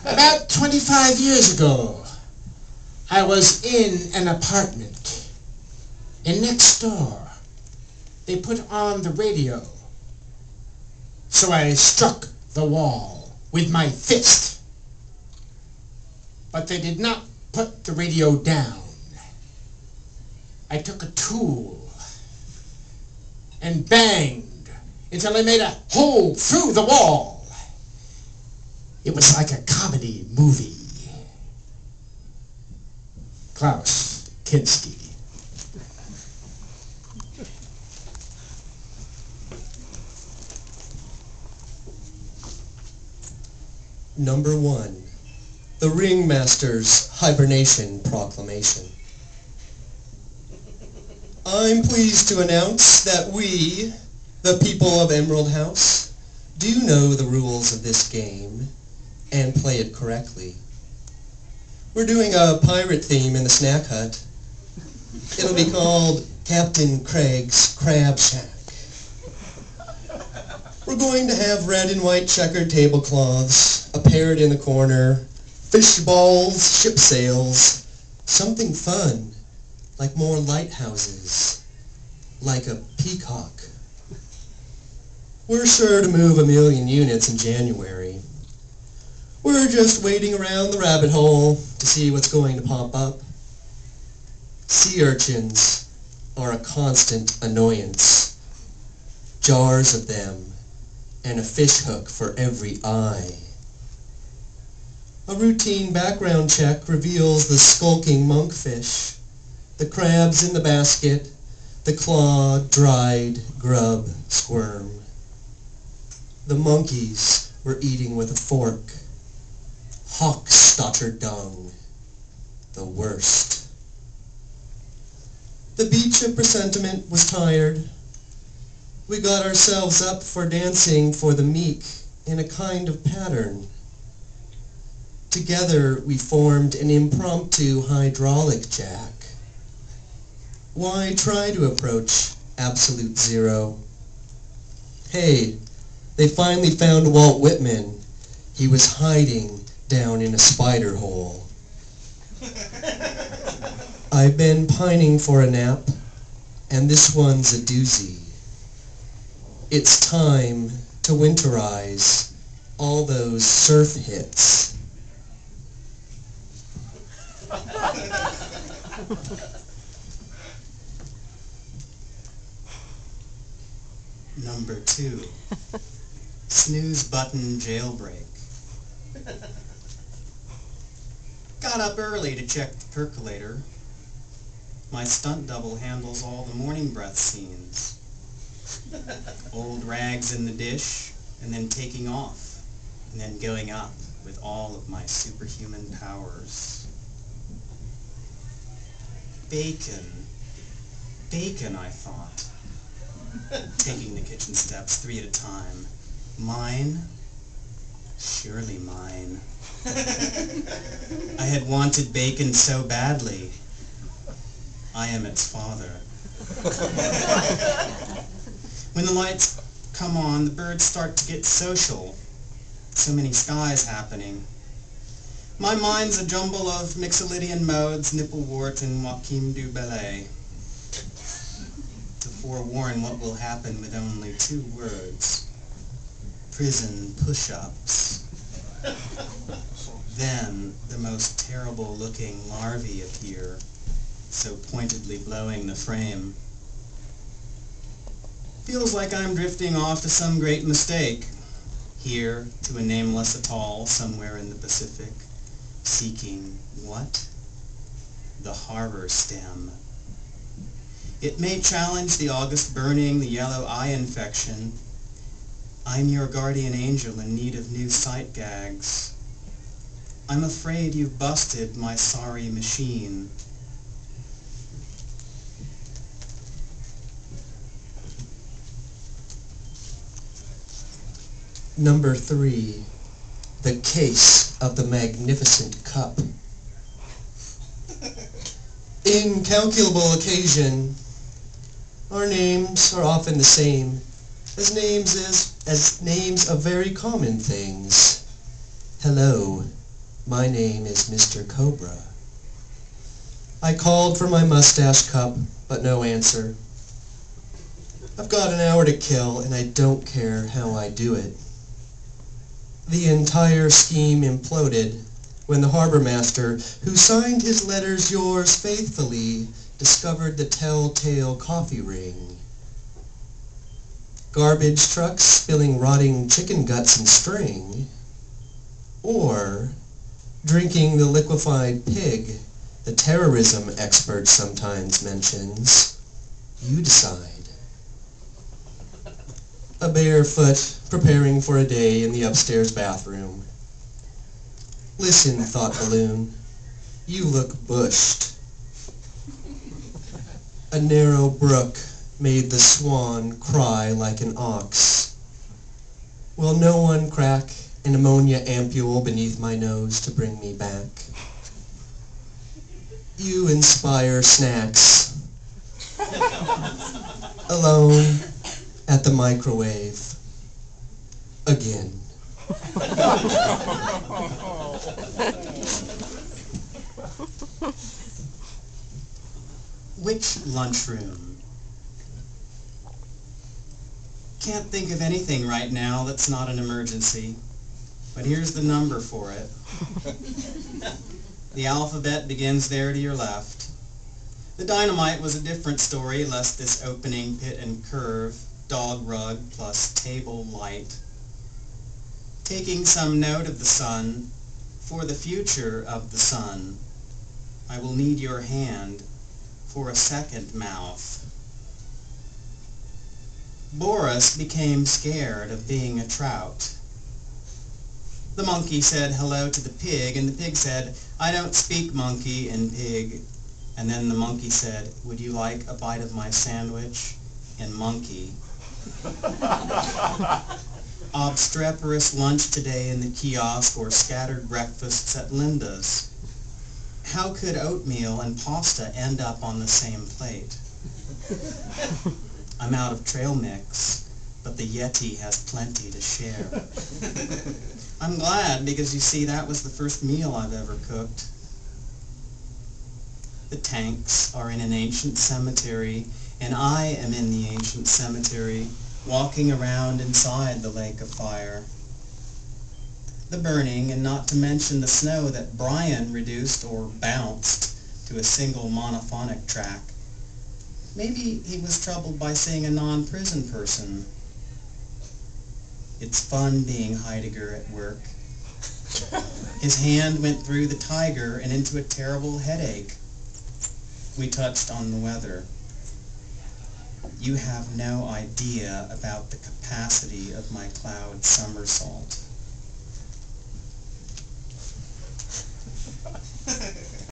About 25 years ago, I was in an apartment, and next door, they put on the radio. So I struck the wall with my fist. But they did not put the radio down. I took a tool and banged until I made a hole through the wall. It was like a comedy movie. Comiskey. Number 1. The Ringmaster's Hibernation Proclamation. I'm pleased to announce that we, the people of Emerald House, do know the rules of this game and play it correctly. We're doing a pirate theme in the snack hut. It'll be called Captain Craig's Crab Shack. We're going to have red and white checkered tablecloths, a parrot in the corner, fish balls, ship sails, something fun, like more lighthouses, like a peacock. We're sure to move 1 million units in January. We're just waiting around the rabbit hole to see what's going to pop up. Sea urchins are a constant annoyance. Jars of them, and a fish hook for every eye. A routine background check reveals the skulking monkfish, the crabs in the basket, the clawed, dried grub squirm. The monkeys were eating with a fork. Hochstotter dung, the worst. The beach of presentiment was tired. We got ourselves up for dancing for the meek in a kind of pattern. Together we formed an impromptu hydraulic jack. Why try to approach absolute zero? Hey, they finally found Walt Whitman. He was hiding down in a spider hole. I've been pining for a nap, and this one's a doozy. It's time to winterize all those surf hits. Number 2. Snooze button jailbreak. Got up early to check the percolator. My stunt double handles all the morning breath scenes. Old rags in the dish, and then taking off, and then going up with all of my superhuman powers. Bacon, I thought, taking the kitchen steps 3 at a time. Mine? Surely mine. I had wanted bacon so badly. I am its father. When the lights come on, the birds start to get social. So many skies happening. My mind's a jumble of Mixolydian modes, Nipplewort, and Joachim du Bellay. To forewarn what will happen with only 2 words. Prison push-ups. Then the most terrible-looking larvae appear, so pointedly blowing the frame. Feels like I'm drifting off to some great mistake, here to a nameless atoll somewhere in the Pacific, seeking what? The harbor stem. It may challenge the August burning, the yellow eye infection. I'm your guardian angel in need of new sight gags. I'm afraid you've busted my sorry machine. Number 3, the case of the magnificent cup. Incalculable occasion, our names are often the same as names of very common things. Hello, my name is Mr. Cobra. I called for my mustache cup, but no answer. I've got an hour to kill, and I don't care how I do it. The entire scheme imploded when the harbor master, who signed his letters yours faithfully, discovered the telltale coffee ring. Garbage trucks spilling rotting chicken guts and string, or drinking the liquefied pig the terrorism expert sometimes mentions. You decide. A barefoot, preparing for a day in the upstairs bathroom. Listen, thought Balloon, you look bushed. A narrow brook made the swan cry like an ox. Will no one crack an ammonia ampule beneath my nose to bring me back? You inspire snacks. Alone at the microwave. Again. Which lunchroom? Can't think of anything right now that's not an emergency, but here's the number for it. The alphabet begins there to your left. The dynamite was a different story, lest this opening pit and curve, dog rug plus table light. Taking some note of the sun, for the future of the sun, I will need your hand for a second mouth. Boris became scared of being a trout. The monkey said hello to the pig, and the pig said, I don't speak monkey in pig. And then the monkey said, would you like a bite of my sandwich? In monkey. Obstreperous lunch today in the kiosk or scattered breakfasts at Linda's. How could oatmeal and pasta end up on the same plate? I'm out of trail mix, but the Yeti has plenty to share. I'm glad, because you see, that was the first meal I've ever cooked. The tanks are in an ancient cemetery, and I am in the ancient cemetery, walking around inside the lake of fire. The burning, and not to mention the snow that Brian reduced or bounced to a single monophonic track. Maybe he was troubled by seeing a non-prison person. It's fun being Heidegger at work. His hand went through the tiger and into a terrible headache. We touched on the weather. You have no idea about the capacity of my cloud somersault.